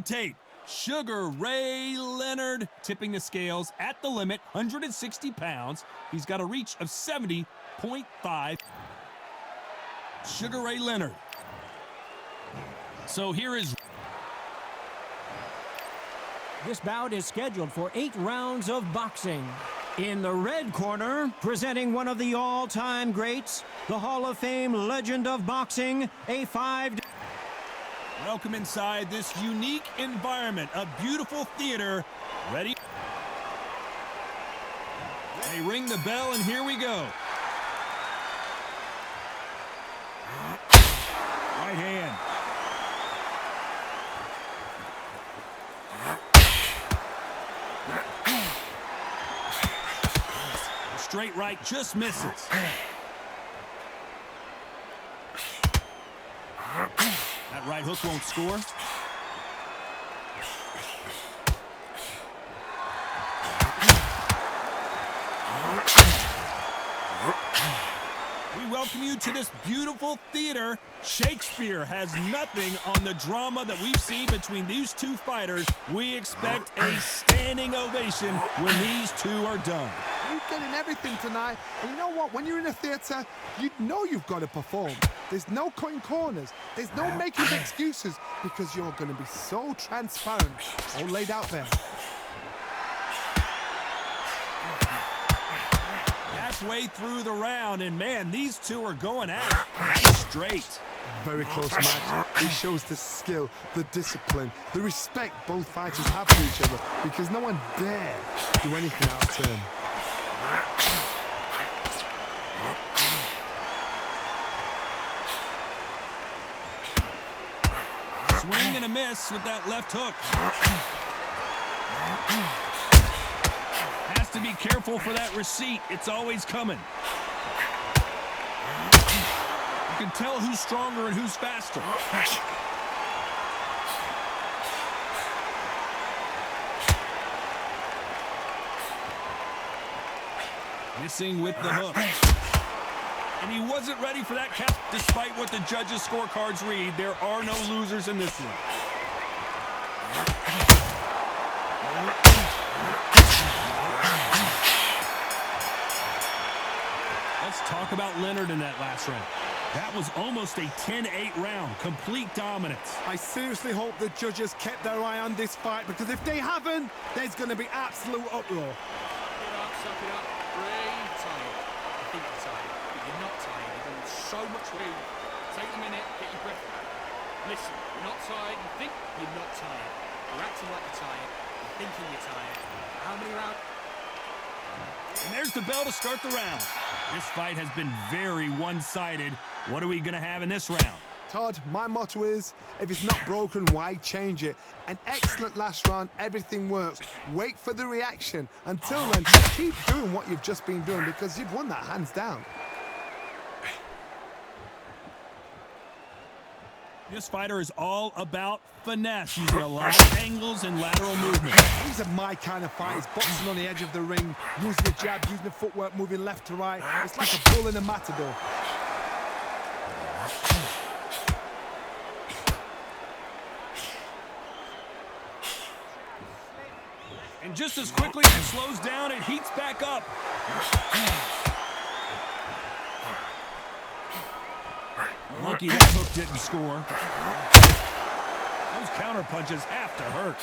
Tape. Sugar Ray Leonard tipping the scales at the limit, 160 pounds. He's got a reach of 70.5. Sugar Ray Leonard. So here is... This bout is scheduled for 8 rounds of boxing. In the red corner, presenting one of the all-time greats, the Hall of Fame legend of boxing, a 5... Welcome inside this unique environment, a beautiful theater. Ready? They ring the bell, and here we go. Right hand. Straight right just misses. That right hook won't score. We welcome you to this beautiful theater. Shakespeare has nothing on the drama that we've seen between these two fighters. We expect a standing ovation when these two are done. You're getting everything tonight, and you know what? When you're in a theatre, you know you've got to perform. There's no cutting corners. There's no making excuses, because you're going to be so transparent, all laid out there. Halfway through the round, and man, these two are going at it. Nice straight. Very close match. It shows the skill, the discipline, the respect both fighters have for each other, because no one dare do anything out of turn. Swing and a miss with that left hook. Has to be careful for that receipt. It's always coming. You can tell who's stronger and who's faster. Missing with the hook. And he wasn't ready for that count. Despite what the judges' scorecards read, there are no losers in this one. Let's talk about Leonard in that last round. That was almost a 10-8 round, complete dominance. I seriously hope the judges kept their eye on this fight, because if they haven't, there's going to be absolute uproar. Suck it up. Breathe. Tired. I think you're tired, but you're not tired. You've done so much food. Take a minute, get your breath back. Listen, you're not tired. You think you're not tired. You're acting like you're tired. You're thinking you're tired. How many rounds? And there's the bell to start the round. This fight has been very one-sided. What are we going to have in this round? Todd, my motto is, if it's not broken, why change it? An excellent last round, everything works. Wait for the reaction. Until then, keep doing what you've just been doing, because you've won that hands down. This fighter is all about finesse, using a lot of angles and lateral movement. These are my kind of fighters, boxing on the edge of the ring, using the jab, using the footwork, moving left to right. It's like a bull in a matador. And just as quickly as it slows down, it heats back up. Lucky that hook didn't score. Those counter punches have to hurt.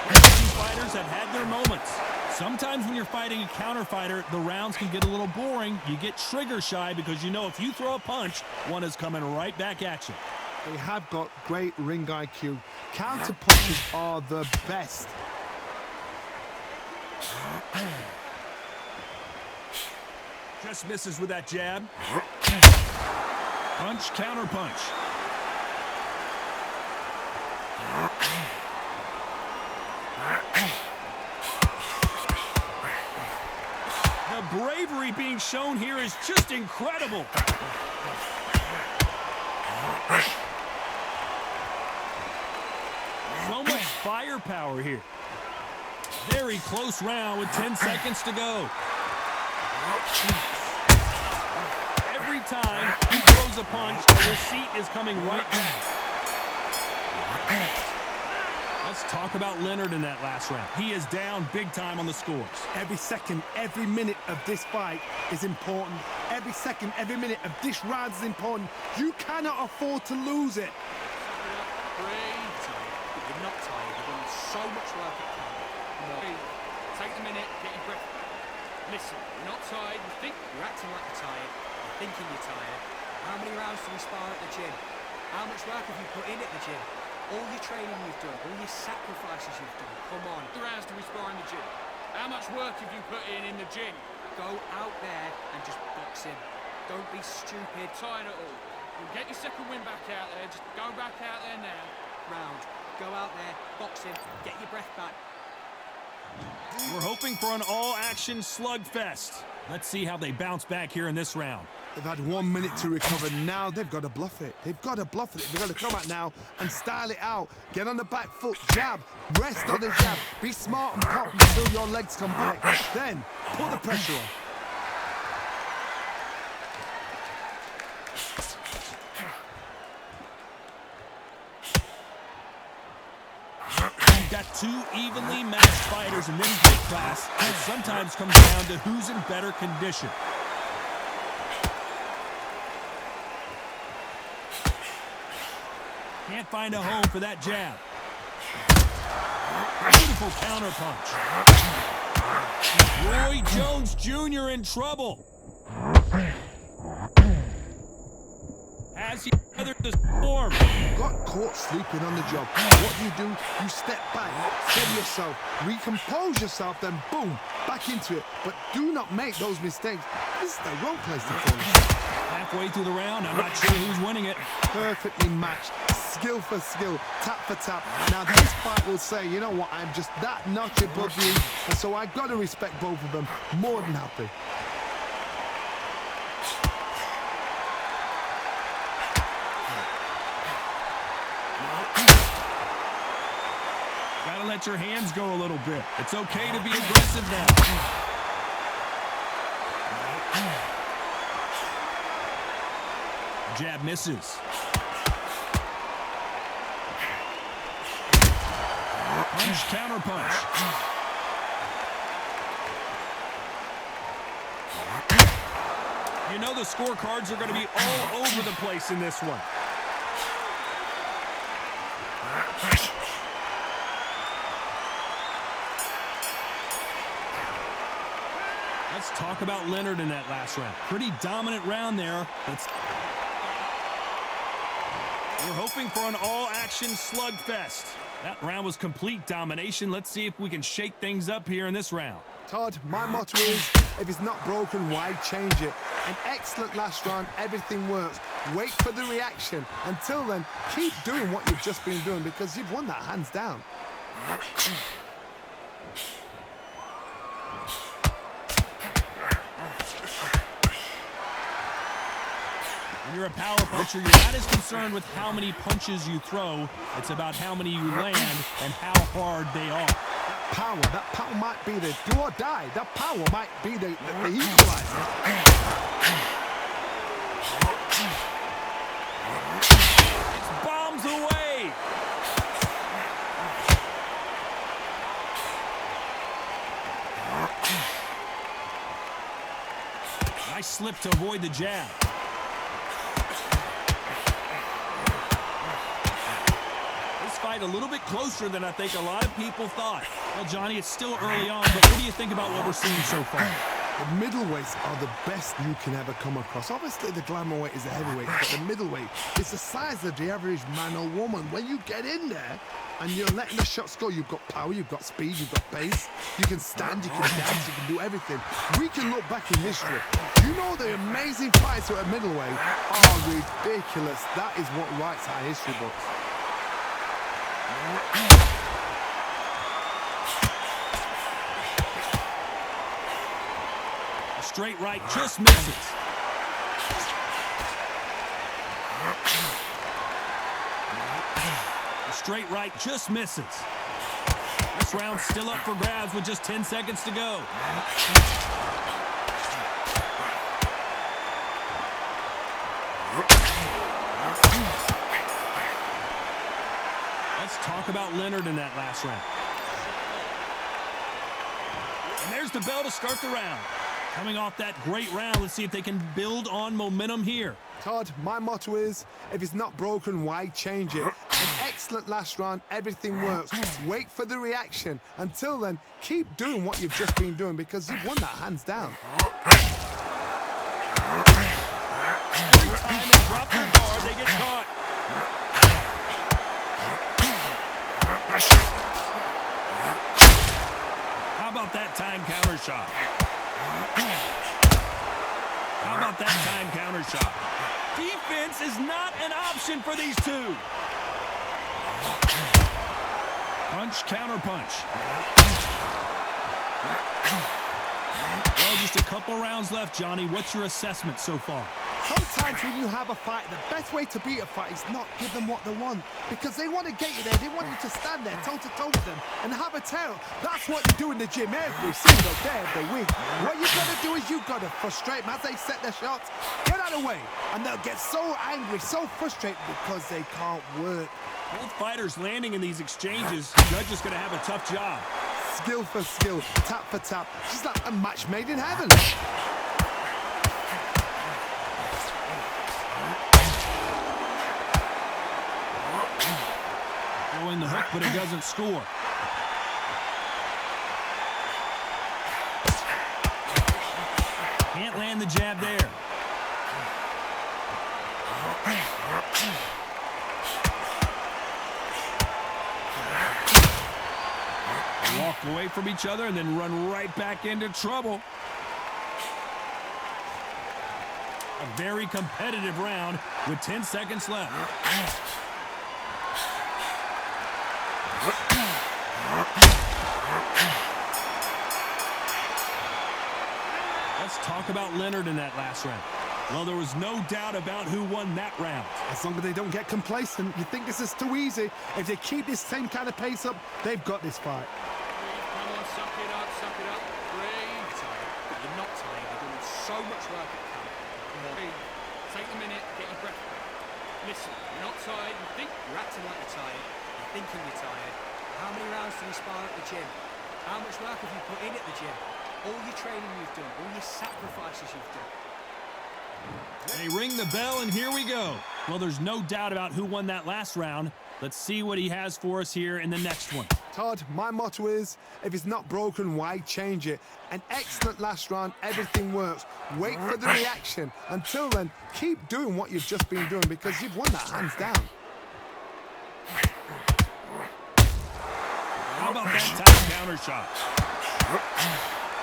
These fighters have had their moments. Sometimes when you're fighting a counter fighter, the rounds can get a little boring. You get trigger shy because you know if you throw a punch, one is coming right back at you. They have got great ring IQ. Counter punches are the best. Just misses with that jab. Punch, counter punch. The bravery being shown here is just incredible. So much firepower here. Very close round with 10 seconds to go. throws a punch, and the receipt is coming right back. Let's talk about Leonard in that last round. He is down big time on the scores. Every second, every minute of this fight is important. Every second, every minute of this round is important. You cannot afford to lose it. Breathe, tired. You're not tired. You've done so much work at camp. Take the minute, get your breath back. Listen, you're not tired. You think you're acting like you're tired. You're thinking you're tired. How many rounds do we spar at the gym? How much work have you put in at the gym? All your training you've done, all your sacrifices you've done, come on. How many rounds do we spar in the gym? How much work have you put in the gym? Go out there and just box him. Don't be stupid. Tired at all. You'll get your second win back out there. Just go back out there now. Round. Go out there, box him, get your breath back. We're hoping for an all-action slugfest. Let's see how they bounce back here in this round. They've had 1 minute to recover. Now they've got to bluff it. They've got to bluff it. They've got to come out now and style it out. Get on the back foot, jab, rest on the jab. Be smart and pop until your legs come back. Then put the pressure on. You've got two evenly matched fighters in this weight class. It sometimes comes down to who's in better condition. Can't find a home for that jab. Beautiful counter punch. Roy Jones Jr. in trouble. Has he weathered the storm? Got caught sleeping on the job. What do? You step back, steady yourself, recompose yourself, then boom, back into it. But do not make those mistakes. This is the wrong place to finish. Halfway through the round, I'm not sure who's winning it. Perfectly matched, skill for skill, tap for tap. Now this fight will say, you know what, I'm just that notch above you, and so I've got to respect both of them. More than happy. Gotta let your hands go a little bit. It's okay to be aggressive now. Jab misses. Punch, counter punch. You know the scorecards are going to be all over the place in this one. Let's talk about Leonard in that last round. Pretty dominant round there. We're hoping for an all-action slugfest. That round was complete domination. Let's see if we can shake things up here in this round. Todd, my motto is, if it's not broken, why change it? An excellent last round, everything works. Wait for the reaction. Until then, keep doing what you've just been doing because you've won that hands down. When you're a power puncher, you're not as concerned with how many punches you throw. It's about how many you land and how hard they are. That power might be the do or die. That power might be the equalizer. It's bombs away. Nice slip to avoid the jab. Fight a little bit closer than I think a lot of people thought. Well, Johnny, it's still early on, but what do you think about what we're seeing so far? The middleweights are the best you can ever come across. Obviously, the glamour weight is a heavyweight, but the middleweight is the size of the average man or woman. When you get in there and you're letting the shots go, you've got power, you've got speed, you've got pace. You can stand, you can dance, you can do everything. We can look back in history. You know the amazing fights at a middleweight are ridiculous. That is what writes our history books. A straight right just misses. A straight right just misses. This round's still up for grabs with just 10 seconds to go. Let's talk about Leonard in that last round. And there's the bell to start the round. Coming off that great round, let's see if they can build on momentum here. Todd, my motto is, if it's not broken, why change it? An excellent last round, everything works. Wait for the reaction. Until then, keep doing what you've just been doing because you've won that hands down. Every time they drop their guard, they get caught. How about that time counter shot? How about that time counter shot? Defense is not an option for these two. Punch, counter punch. Well, just a couple rounds left, Johnny. What's your assessment so far? Sometimes when you have a fight, the best way to beat a fight is not give them what they want. Because they want to get you there. They want you to stand there toe-to-toe with them and have a tail. That's what you do in the gym every single day of the week. What you got to do is you got to frustrate them as they set their shots. Get out of the way. And they'll get so angry, so frustrated because they can't work. Both fighters landing in these exchanges. Judge is going to have a tough job. Skill for skill, tap for tap. Just like a match made in heaven. Throwing the hook, but it doesn't score. Can't land the jab there. Walk away from each other and then run right back into trouble. A very competitive round with 10 seconds left. Let's talk about Leonard in that last round. Well, there was no doubt about who won that round. As long as they don't get complacent, you think this is too easy. If they keep this same kind of pace up, they've got this fight. Come on, suck it up, suck it up. Breathe. Tired. You're not tired. You're doing so much work at camp. Come on. Breathe. Take a minute, get your breath back. Listen, you're not tired. You think You're acting like you're tired. You're thinking you're tired. How many rounds do you spar at the gym? How much work have you put in at the gym? All your training you've done, all your sacrifices you've done. They ring the bell, and here we go. Well, there's no doubt about who won that last round. Let's see what he has for us here in the next one. Todd, my motto is, if it's not broken, why change it? An excellent last round, everything works. Wait for the reaction. Until then, keep doing what you've just been doing because you've won that hands down. How about that time counter shot?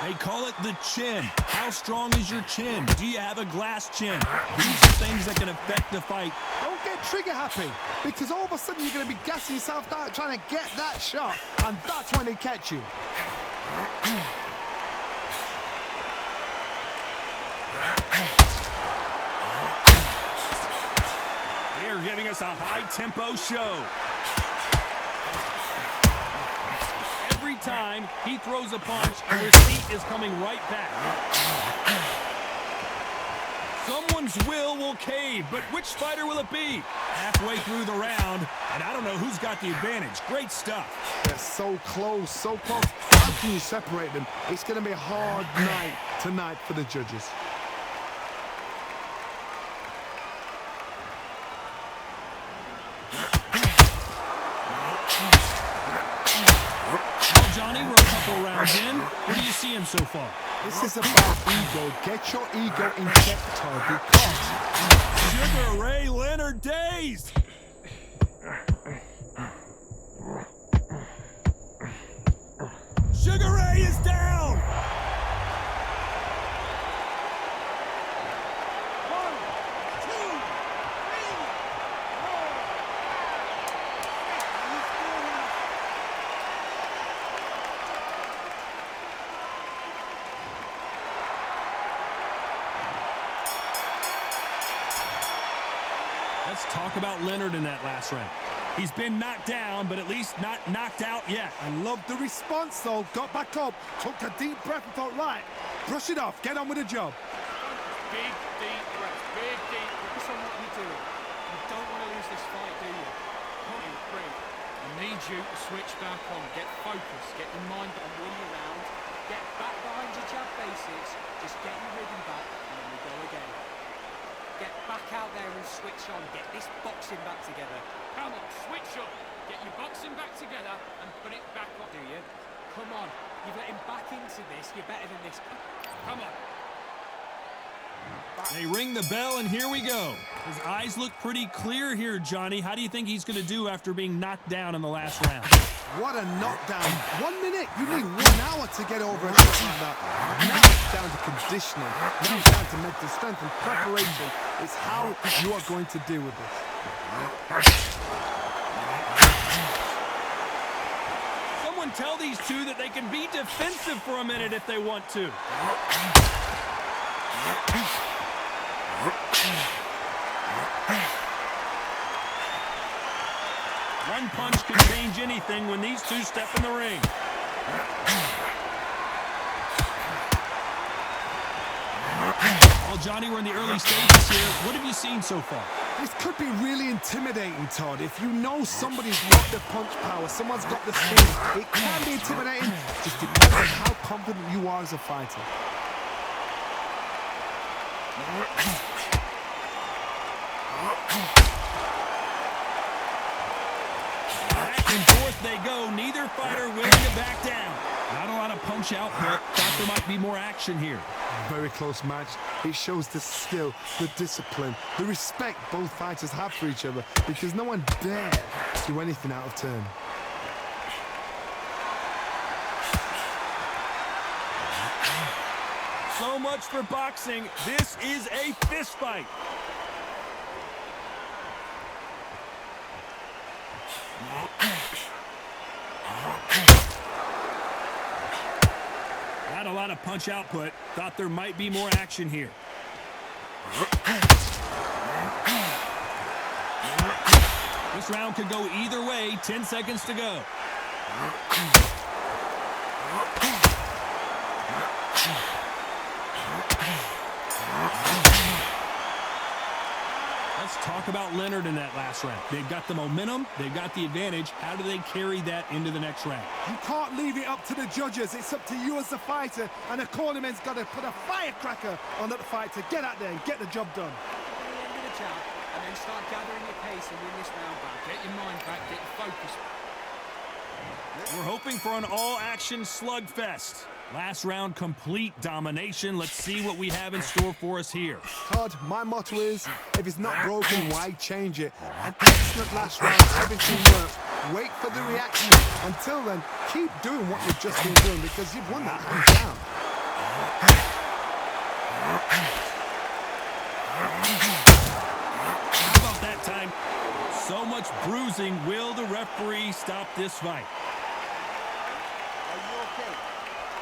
They call it the chin. How strong is your chin? Do you have a glass chin? These are things that can affect the fight. Don't get trigger happy because all of a sudden you're going to be gassing yourself out trying to get that shot, and that's when they catch you. They're giving us a high-tempo show. Every time he throws a punch, a receipt is coming right back. Someone's will cave, but which fighter will it be? Halfway through the round, and I don't know who's got the advantage. Great stuff. They're so close, so close. How can you separate them? It's going to be a hard night tonight for the judges. Johnny, we're a couple rounds in. What do you see him so far? This is about ego. Get your ego in check, Todd, because Sugar Ray Leonard dazed. Sugar Ray is down. Let's talk about Leonard in that last round. He's been knocked down, but at least not knocked out yet. I love the response, though. Got back up, took a deep breath and thought, right, brush it off, get on with the job. big, deep breath. Big, deep breath. Focus on what you're doing. You don't want to lose this fight, do you? Breathe. you to switch back on. Get focused. Get your mind on running around. Get back behind your jab basics. Just get your rhythm back, and then we go again. Get back out there and switch on. Get this boxing back together. Come on, switch on. Get your boxing back together and put it back on. Do you? Come on. You've let him back into this. You're better than this. Come on. They ring the bell, and here we go. His eyes look pretty clear here, Johnny. How do you think he's going to do after being knocked down in the last round? What a knockdown. 1 minute, you need 1 hour to get over a shot like that. Now it's down to conditioning. Now it's down to mental strength and preparation. It's how you are going to deal with this. Someone tell these two that they can be defensive for a minute if they want to. One punch can change anything when these two step in the ring. Well, Johnny, we're in the early stages here. What have you seen so far? This could be really intimidating, Todd. If you know somebody's got the punch power, someone's got the speed, it can be intimidating. Just depends on how confident you are as a fighter. Back and forth they go. Neither fighter willing to back down. Not a lot of punch output. Thought there might be more action here. Very close match. It shows the skill, the discipline, the respect both fighters have for each other, because no one dare do anything out of turn. So much for boxing. This is a fist fight. Not a lot of punch output. Thought there might be more action here. This round could go either way. 10 seconds to go. Let's talk about Leonard in that last round. They've got the momentum. They've got the advantage. How do they carry that into the next round? You can't leave it up to the judges. It's up to you as the fighter, and the cornerman's got to put a firecracker on that fight to get out there and get the job done. At the end of the jab, and then start gathering your pace and win this round back. Get your mind back. Get your focus. We're hoping for an all-action slugfest. Last round, complete domination. Let's see what we have in store for us here. Todd, my motto is, if it's not broken, why change it? An excellent last round, everything worked. Wait for the reaction. Until then, keep doing what you've just been doing, because you've won that hands down. How about that time? So much bruising. Will the referee stop this fight?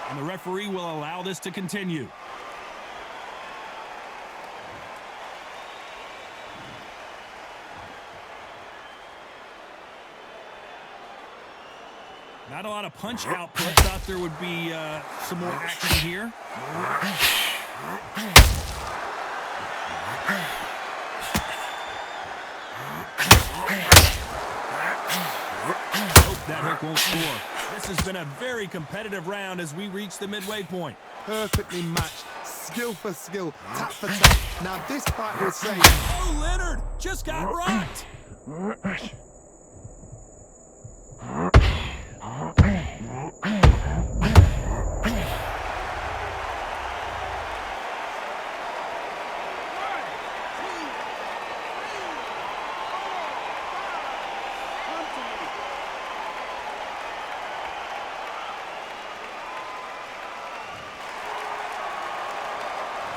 And the referee will allow this to continue. Not a lot of punch output. Thought there would be some more action here. Hope that hook won't score. This has been a very competitive round as we reach the midway point. Perfectly matched, skill for skill, tap for tap. Now this fight will say, Oh, Leonard just got rocked.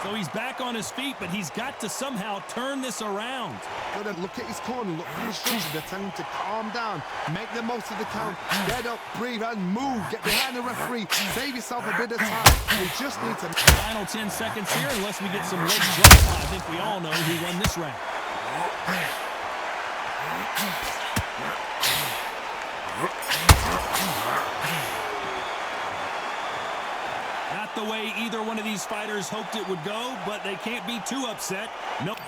So he's back on his feet, but he's got to somehow turn this around. gotta look at his corner, look for the instructions. They're telling him to calm down, make the most of the count, get up, breathe, and move. Get behind the referee, save yourself a bit of time. You just need to. Final 10 seconds here, unless we get some leg drops. I think we all know who won this round. Not the way either one of these fighters hoped it would go, but they can't be too upset. Nope.